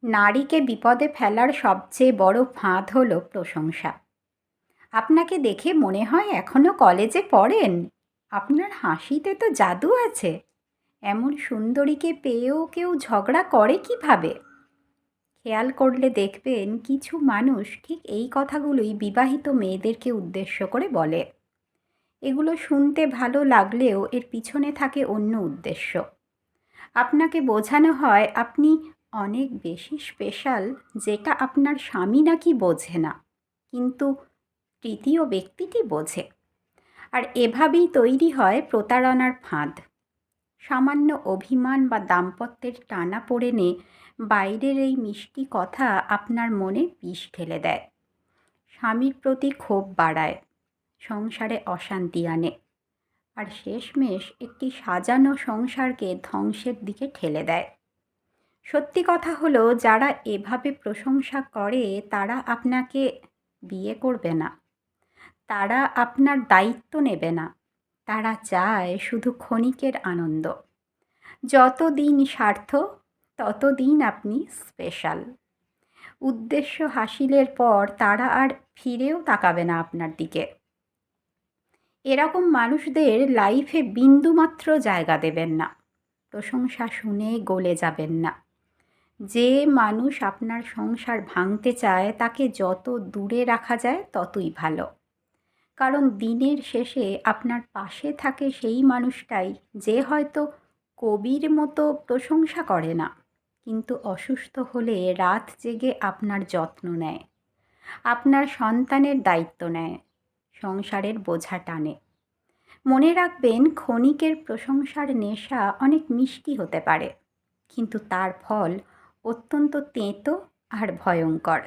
নারীকে বিপদে ফেলার সবচেয়ে বড় ফাঁদ হলো প্রশংসা। আপনাকে দেখে মনে হয় এখনো কলেজে পড়েন। আপনার হাসিতে তো জাদু আছে। এমন সুন্দরীকে পেয়েও কেউ ঝগড়া করে কিভাবে? খেয়াল করলে দেখবেন কিছু মানুষ ঠিক এই কথাগুলোই বিবাহিত মেয়েদেরকে উদ্দেশ্য করে বলে। এগুলো শুনতে ভালো লাগলেও এর পিছনে থাকে অন্য উদ্দেশ্য। আপনাকে বোঝানো হয় আপনি অনেক বেশি স্পেশাল, যেটা আপনার স্বামী নাকি বোঝে না, কিন্তু তৃতীয় ব্যক্তিটি বোঝে। আর এভাবেই তৈরি হয় প্রতারণার ফাঁদ। সামান্য অভিমান বা দাম্পত্যের টানাপোড়েনে বাইরের এই মিষ্টি কথা আপনার মনে বিষ ঢেলে দেয়, স্বামীর প্রতি ক্ষোভ বাড়ায়, সংসারে অশান্তি আনে, আর শেষমেশ একটি সাজানো সংসারকে ধ্বংসের দিকে ঠেলে দেয়। সত্যি কথা হলো, যারা এভাবে প্রশংসা করে তারা আপনাকে বিয়ে করবে না, তারা আপনার দায়িত্ব নেবে না, তারা চায় শুধু ক্ষণিকের আনন্দ। যতদিন স্বার্থ, ততদিন আপনি স্পেশাল। উদ্দেশ্য হাসিলের পর তারা আর ফিরেও তাকাবে না আপনার দিকে। এরকম মানুষদের লাইফে বিন্দুমাত্র জায়গা দেবেন না। প্রশংসা শুনে গলে যাবেন না। যে মানুষ আপনার সংসার ভাঙতে চায় তাকে যত দূরে রাখা যায় ততই ভালো। কারণ দিনের শেষে আপনার পাশে থাকে সেই মানুষটাই যে হয়তো কবির মতো প্রশংসা করে না, কিন্তু অসুস্থ হলে রাত জেগে আপনার যত্ন নেয়, আপনার সন্তানের দায়িত্ব নেয়, সংসারের বোঝা টানে। মনে রাখবেন, ক্ষণিকের প্রশংসার নেশা অনেক মিষ্টি হতে পারে, কিন্তু তার ফল অত্যন্ত তেঁতো আর ভয়ঙ্কর।